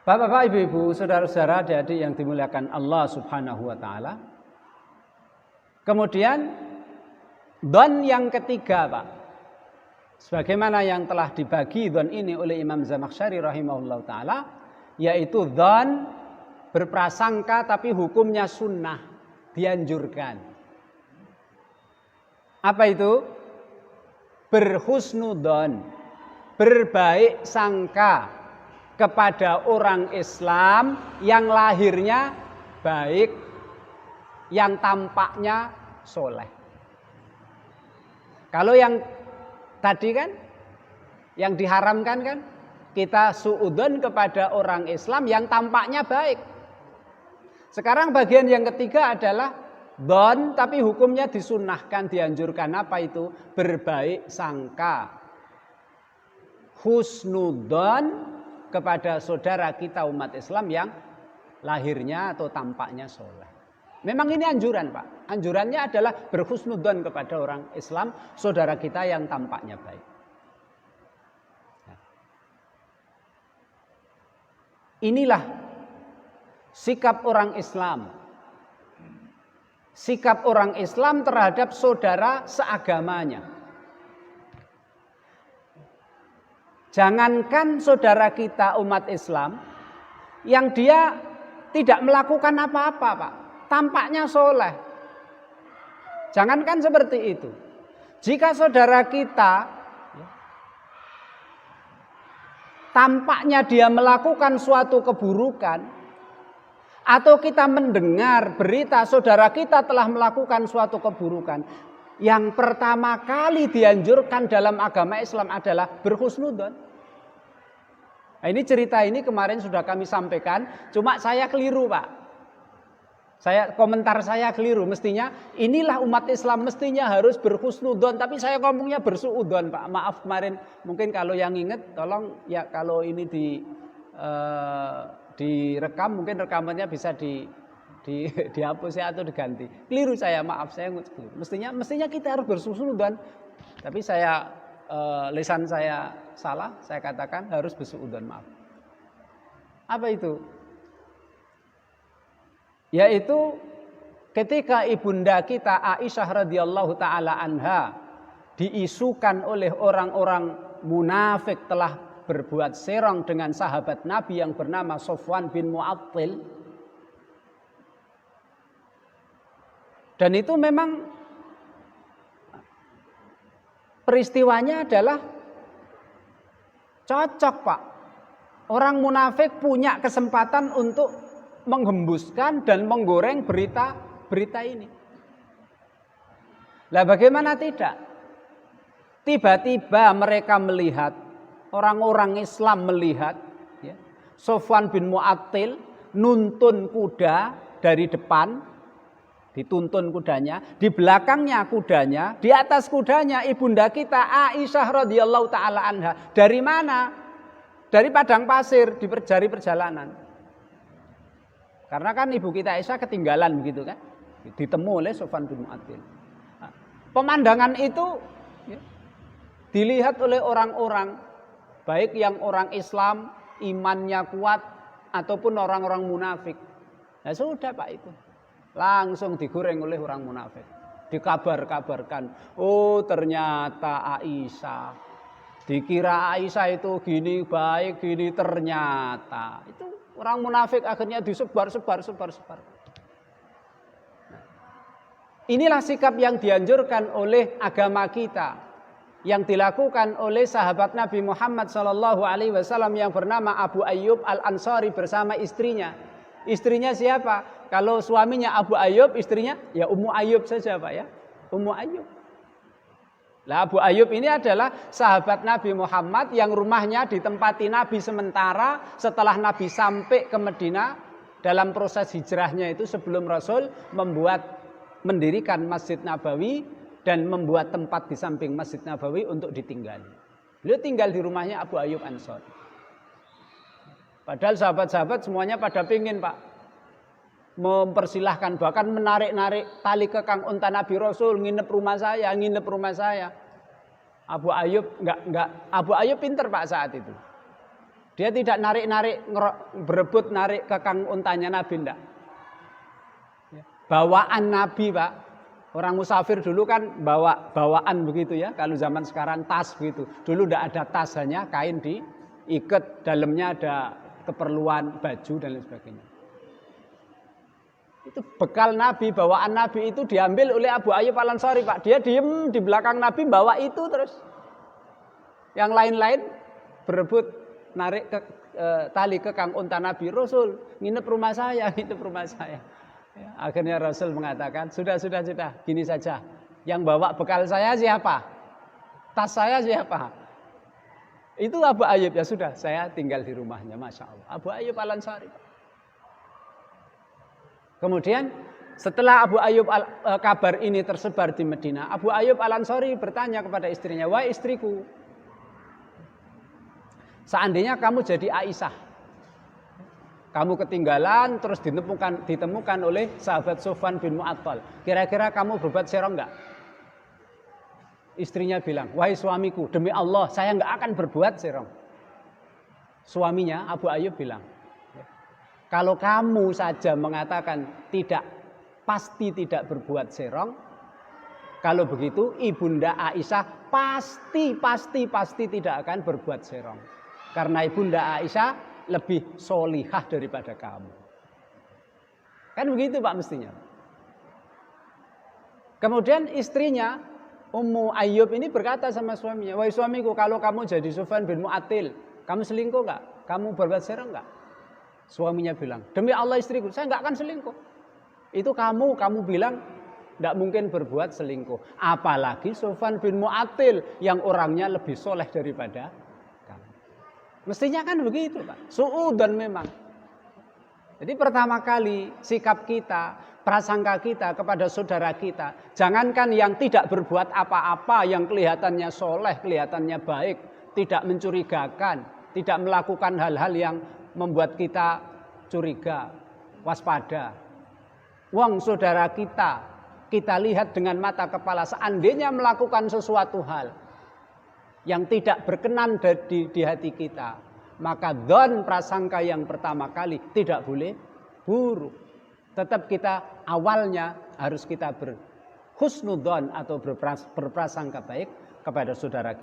Bapak-bapak, ibu-ibu, saudara-saudara, adik-adik yang dimuliakan Allah Subhanahu wa taala. Kemudian dzan yang ketiga, Pak. Sebagaimana yang telah dibagi dzan ini oleh Imam Zamakhsyari rahimahullah taala, yaitu dzan berprasangka tapi hukumnya sunnah, dianjurkan. Apa itu? Berhusnudzon, berbaik sangka kepada orang Islam yang lahirnya baik, yang tampaknya soleh. Kalau yang tadi kan, yang diharamkan kan, kita suudzon kepada orang Islam yang tampaknya baik. Sekarang bagian yang ketiga adalah dzan tapi hukumnya disunnahkan, dianjurkan. Apa itu? Berbaik sangka, husnudzon kepada saudara kita umat Islam yang lahirnya atau tampaknya soleh. Memang ini anjuran, Pak. Anjurannya adalah berhusnudzon kepada orang Islam, saudara kita yang tampaknya baik. Inilah sikap orang Islam. Sikap orang Islam terhadap saudara seagamanya. Jangankan saudara kita umat Islam yang dia tidak melakukan apa-apa, Pak. Tampaknya soleh. Jangankan seperti itu. Jika saudara kita tampaknya dia melakukan suatu keburukan, atau kita mendengar berita saudara kita telah melakukan suatu keburukan, yang pertama kali dianjurkan dalam agama Islam adalah berhusnudzon. Nah, ini cerita ini kemarin sudah kami sampaikan, cuma saya keliru, Pak. Komentar saya keliru. Mestinya inilah umat Islam mestinya harus berhusnudzon, tapi saya ngomongnya bersuudzon, Pak. Maaf kemarin, mungkin kalau yang ingat tolong ya, kalau ini direkam, mungkin rekamannya bisa dihapus ya atau diganti. Keliru saya, maaf saya keliru. Mestinya kita harus bersuudzon. Tapi lisan saya salah, saya katakan harus bersuudzon, maaf. Apa itu? Yaitu ketika ibunda kita Aisyah radhiyallahu taala anha diisukan oleh orang-orang munafik telah berbuat serong dengan sahabat Nabi yang bernama Sofwan bin Mu'attil. Dan itu memang peristiwanya adalah cocok, Pak. Orang munafik punya kesempatan untuk menghembuskan dan menggoreng berita ini. Lah bagaimana tidak? Tiba-tiba mereka melihat, orang-orang Islam melihat, ya, Sofwan bin Mu'attil nuntun kuda dari depan, dituntun kudanya, di belakangnya kudanya, di atas kudanya ibunda kita Aisyah radhiyallahu taala anha. Dari mana? Dari padang pasir di perjalanan. Karena kan ibu kita Aisyah ketinggalan begitu kan, ditemu oleh Sofwan bin Mu'attil. Nah, pemandangan itu ya, dilihat oleh orang-orang, baik yang orang Islam imannya kuat ataupun orang-orang munafik. Nah sudah, Pak, itu langsung digoreng oleh orang munafik. Dikabar-kabarkan, oh ternyata Aisyah, dikira Aisyah itu gini baik, gini ternyata. Itu orang munafik akhirnya disebar. Inilah sikap yang dianjurkan oleh agama kita, yang dilakukan oleh sahabat Nabi Muhammad SAW yang bernama Abu Ayyub Al-Ansari bersama istrinya. Istrinya siapa? Kalau suaminya Abu Ayyub, istrinya ya Ummu Ayyub saja, Pak, ya. Ummu Ayyub. Lah Abu Ayyub ini adalah sahabat Nabi Muhammad yang rumahnya ditempati Nabi sementara setelah Nabi sampai ke Madinah dalam proses hijrahnya itu sebelum Rasul mendirikan Masjid Nabawi dan membuat tempat di samping Masjid Nabawi untuk ditinggali. Beliau tinggal di rumahnya Abu Ayyub Ansari. Padahal sahabat-sahabat semuanya pada pingin, Pak, mempersilahkan, bahkan menarik-narik tali kekang unta Nabi Rasul, nginep rumah saya. Abu Ayyub enggak. Abu Ayyub pinter, Pak, saat itu. Dia tidak berebut narik kekang untanya Nabi, enggak. Bawaan Nabi, Pak. Orang musafir dulu kan bawaan begitu ya. Kalau zaman sekarang tas begitu. Dulu enggak ada tas, hanya kain diikat, dalamnya ada keperluan baju dan lain sebagainya. Itu bekal Nabi, bawaan Nabi itu diambil oleh Abu Ayyub Al-Ansari, Pak. Dia diem di belakang Nabi bawa itu terus. Yang lain-lain berebut narik tali kekang unta Nabi. Rasul, nginep rumah saya. Ya, akhirnya Rasul mengatakan, sudah, gini saja. Yang bawa bekal saya siapa? Tas saya siapa? Itu Abu Ayyub. Ya sudah, saya tinggal di rumahnya, Masya Allah. Abu Ayyub Al-Ansari. Kemudian setelah Abu Ayyub kabar ini tersebar di Medina, Abu Ayyub Al-Ansari bertanya kepada istrinya, wahai istriku, seandainya kamu jadi Aisyah, kamu ketinggalan terus ditemukan oleh sahabat Sofwan bin Mu'attal, kira-kira kamu berbuat serong enggak? Istrinya bilang, wahai suamiku, demi Allah saya enggak akan berbuat serong. Suaminya Abu Ayyub bilang, kalau kamu saja mengatakan pasti tidak berbuat serong, kalau begitu Ibunda Aisyah pasti tidak akan berbuat serong. Karena Ibunda Aisyah lebih solihah daripada kamu. Kan begitu Pak mestinya. Kemudian istrinya Ummu Ayyub ini berkata sama suaminya, wahai suamiku, kalau kamu jadi Sofwan bin Mu'attil, kamu selingkuh enggak? Kamu berbuat serong enggak? Suaminya bilang, demi Allah istriku, saya enggak akan selingkuh. Itu kamu bilang enggak mungkin berbuat selingkuh. Apalagi Sofwan bin Mu'attil yang orangnya lebih soleh daripada kamu. Mestinya kan begitu Pak. Suudan memang. Jadi pertama kali sikap kita, prasangka kita kepada saudara kita, jangankan yang tidak berbuat apa-apa, yang kelihatannya soleh, kelihatannya baik, tidak mencurigakan, tidak melakukan hal-hal yang membuat kita curiga, waspada. Wong saudara kita lihat dengan mata kepala, seandainya melakukan sesuatu hal yang tidak berkenan di hati kita, maka dzon prasangka yang pertama kali tidak boleh buruk. Tetap kita awalnya harus kita berhusnudzon atau berprasangka baik kepada saudara kita.